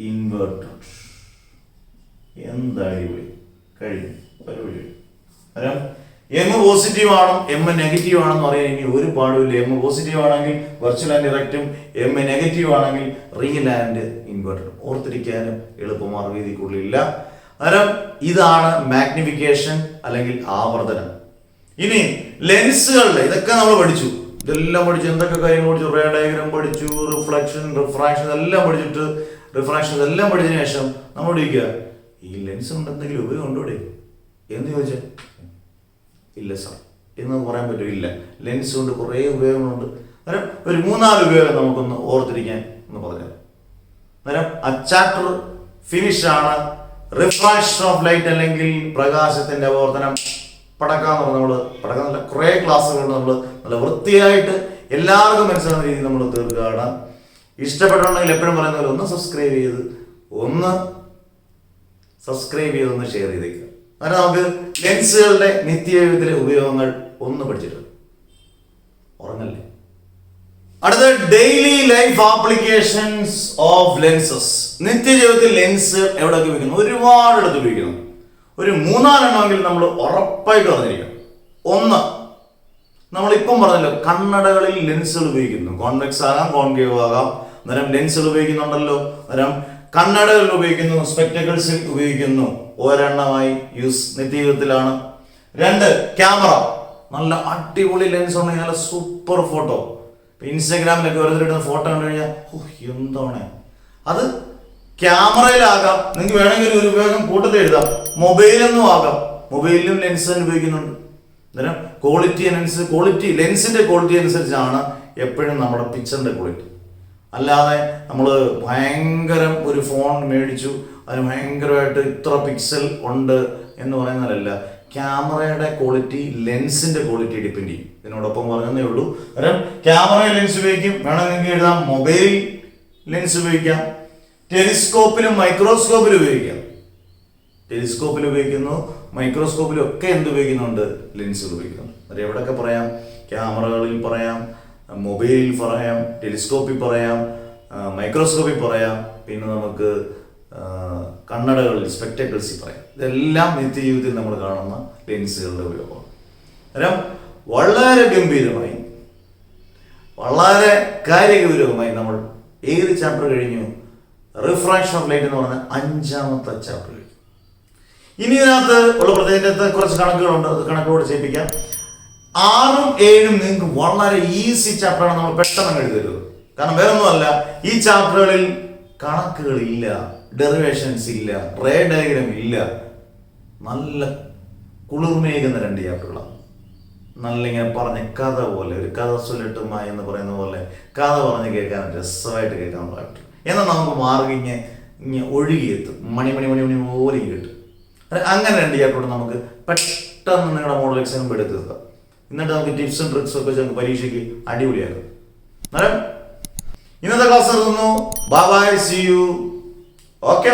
ഇൻവേർട്ടഡ്. എന്താ അടിപൊളി, കഴിഞ്ഞു പരിപാടി. അന്നേരം എം പോസിറ്റീവ് ആണോ എം നെഗറ്റീവ് ആണെന്ന് പറയാൻ ഇനി ഒരു പാടുമില്ല. എം പോസിറ്റീവ് ആണെങ്കിൽ വെർച്വൽ ആൻഡ് ഇറക്റ്റും, എം നെഗറ്റീവ് ആണെങ്കിൽ റിയൽ ആൻഡ് ഇൻവേർട്ടഡ്. ഓർത്തിരിക്കാനും എളുപ്പമാർഗ്ഗം ഇതിൽ കൂടുതലില്ല. അന്നേരം ഇതാണ് മാഗ്നിഫിക്കേഷൻ അല്ലെങ്കിൽ ആവർത്തനം. ഇനി ലെൻസുകളുടെ ഇതൊക്കെ നമ്മൾ പഠിച്ചു, ഇതെല്ലാം പഠിച്ചു, എന്തൊക്കെ കാര്യങ്ങൾ പഠിച്ചു, റേ ഡയഗ്രാം പഠിച്ചു, റിഫ്ലക്ഷൻ, റിഫ്രാക്ഷൻ എല്ലാം പഠിച്ചിട്ട്, റിഫ്രാക്ഷൻ എല്ലാം പഠിച്ചതിന് ശേഷം നമ്മൾ ഇരിക്കുക, ഈ ലെൻസ് കൊണ്ട് എന്തെങ്കിലും ഉപയോഗം ഉണ്ടോ എന്ന് ചോദിച്ചാൽ ഇല്ല സാർ എന്ന് പറയാൻ പറ്റും. ഇല്ല, ലെൻസ് കൊണ്ട് കുറേ ഉപയോഗങ്ങളുണ്ട്. അന്നേരം ഒരു 3-4 ഉപയോഗം നമുക്കൊന്ന് ഓർത്തിരിക്കാൻ എന്ന് പറഞ്ഞാൽ, അന്നേരം ആ ചാപ്റ്റർ ഫിനിഷാണ്. റിഫ്രാക്ഷൻ ഓഫ് ലൈറ്റ് അല്ലെങ്കിൽ പ്രകാശത്തിന്റെ ആവർത്തനം. പടക്കാന്ന് പറഞ്ഞാൽ നമ്മൾ പടക്കം നല്ല കുറേ ക്ലാസ്സുകൾ നമ്മൾ നല്ല വൃത്തിയായിട്ട് എല്ലാവർക്കും മനസ്സിലാകുന്ന രീതിയിൽ നമ്മൾ തീർക്കുകയാണ്. ഇഷ്ടപ്പെട്ടുണ്ടെങ്കിൽ എപ്പോഴും പറയുന്ന പോലെ ഒന്ന് സബ്സ്ക്രൈബ് ചെയ്തൊന്ന് ഷെയർ ചെയ്തേക്കുക. അങ്ങനെ നമുക്ക് ലെൻസുകളുടെ നിത്യജീവിതത്തിലെ ഉപയോഗങ്ങൾ ഒന്ന് പഠിച്ചിട്ട് ഉറങ്ങല്ലേ. അടുത്ത daily life applications of lenses. നിത്യജീവിതത്തിൽ ലെൻസ് എവിടെയൊക്കെ ഉപയോഗിക്കുന്നു? ഒരുപാടിടത്ത് ഉപയോഗിക്കുന്നു. ഒരു 4 എണ്ണമെങ്കിൽ നമ്മൾ ഉറപ്പായിട്ട് പറഞ്ഞിരിക്കണം. ഒന്ന്, നമ്മളിപ്പം പറഞ്ഞല്ലോ, കണ്ണടകളിൽ ലെൻസുകൾ ഉപയോഗിക്കുന്നു. കോൺവെക്സ് ആകാം, കോൺകേവ് ആകാം. അന്നേരം ലെൻസുകൾ ഉപയോഗിക്കുന്നുണ്ടല്ലോ. അന്നേരം കണ്ണടകളിൽ ഉപയോഗിക്കുന്നു, സ്പെക്ടക്കിൾസിൽ ഉപയോഗിക്കുന്നു. ഒരെണ്ണമായി നിത്യജീവിതത്തിലാണ്. 2, ക്യാമറ. നല്ല അടിപൊളി ലെൻസ് ഉണ്ടെങ്കിൽ നല്ല സൂപ്പർ ഫോട്ടോ. ഇൻസ്റ്റാഗ്രാമിലൊക്കെ ഓരോരുത്തരുടെ ഫോട്ടോ കണ്ടു കഴിഞ്ഞാൽ എന്താണ് അത്? ക്യാമറയിലാകാം, നിങ്ങൾക്ക് വേണമെങ്കിൽ ഒരു ഉപയോഗം കൂട്ടത്തിൽ എഴുതാം. മൊബൈലൊന്നും ആകാം, മൊബൈലിലും ലെൻസ് തന്നെ ഉപയോഗിക്കുന്നുണ്ട്. അന്നേരം ലെൻസിന്റെ ക്വാളിറ്റി അനുസരിച്ചാണ് എപ്പോഴും നമ്മുടെ പിക്ചറിന്റെ ക്വാളിറ്റി. അല്ലാതെ നമ്മൾ ഭയങ്കരം ഒരു ഫോൺ മേടിച്ചു, അതിന് ഭയങ്കരമായിട്ട് ഇത്ര പിക്സൽ ഉണ്ട് എന്ന് പറയുന്നതല്ല. ക്യാമറയുടെ ക്വാളിറ്റി ലെൻസിന്റെ ക്വാളിറ്റി ഡിപ്പെൻഡ് ചെയ്യും. ഇതിനോടൊപ്പം പറഞ്ഞതേ ഉള്ളൂ. കാരണം ക്യാമറയിൽ ലെൻസ് ഉപയോഗിക്കും, വേണമെങ്കിൽ എഴുതാം. മൊബൈൽ ലെൻസ് ഉപയോഗിക്കാം, ടെലിസ്കോപ്പിലും മൈക്രോസ്കോപ്പിലും ഉപയോഗിക്കാം. ടെലിസ്കോപ്പിൽ ഉപയോഗിക്കുന്നു, മൈക്രോസ്കോപ്പിലും ഒക്കെ എന്ത് ഉപയോഗിക്കുന്നുണ്ട്? ലെൻസുകൾ ഉപയോഗിക്കുന്നുണ്ട്. അത് എവിടെയൊക്കെ പറയാം? ക്യാമറകളിൽ പറയാം, മൊബൈലിൽ പറയാം, ടെലിസ്കോപ്പിൽ പറയാം, മൈക്രോസ്കോപ്പിൽ പറയാം, പിന്നെ നമുക്ക് കണ്ണടകളിൽ സ്പെക്ടക്കിൾസിൽ പറയാം. ഇതെല്ലാം നിത്യജീവിതത്തിൽ നമ്മൾ കാണുന്ന ലെൻസുകളുടെ ഉപയോഗമാണ്. അന്നേരം വളരെ ഗംഭീരമായി, വളരെ കാര്യഗൗരവമായി നമ്മൾ ഏത് ചാപ്റ്റർ കഴിഞ്ഞു? റിഫ്രാക്ഷൻ ഓഫ് ലൈറ്റ് എന്ന് പറഞ്ഞ 5ാമത്തെ ചാപ്റ്റർ കഴിഞ്ഞു. ഇനി ഇതിനകത്ത് ഉള്ള പ്രത്യേകത കുറച്ച് കണക്കുകളുണ്ട്, അത് കണക്കുകളോട് ചെയ്യിപ്പിക്കാം. 6ഉം 7ഉം നിങ്ങൾക്ക് വളരെ ഈസി ചാപ്റ്ററാണ്, നമ്മൾ പെട്ടെന്ന് എഴുതരുത്. കാരണം വേറൊന്നുമല്ല, ഈ ചാപ്റ്ററുകളിൽ കണക്കുകളില്ല, ഡെറിവേഷൻസ് ഇല്ല, റേ ഡയഗ്രാം ഇല്ല. നല്ല കുളിർമേകുന്ന 2 ചാപ്റ്ററുകളാണ്. നല്ല ഇങ്ങനെ പറഞ്ഞ കഥ പോലെ, ഒരു കഥ സുലട്ടുമായി എന്ന് പറയുന്ന പോലെ കഥ പറഞ്ഞ് കേൾക്കാൻ രസമായിട്ട് കേൾക്കാൻ ചാപ്റ്റർ. എന്നാൽ നമുക്ക് മാർഗം ഇങ്ങനെ ഒഴുകിയെത്തും, മണി പോലെ കിട്ടും. അങ്ങനെ 2 ചാപ്റ്റർ നമുക്ക് പെട്ടെന്ന് നിങ്ങളുടെ മോഡൽ എക്സാം എടുത്ത് തീർക്കാം. എന്നിട്ട് നമുക്ക് ടിപ്സും ട്രിക്സും ഒക്കെ നമുക്ക് പരീക്ഷയ്ക്ക് അടിപൊളിയാക്കും. അന്നേരം ഇന്നത്തെ ക്ലാസ് നടത്തുന്നു. Bye bye, see you. Okay.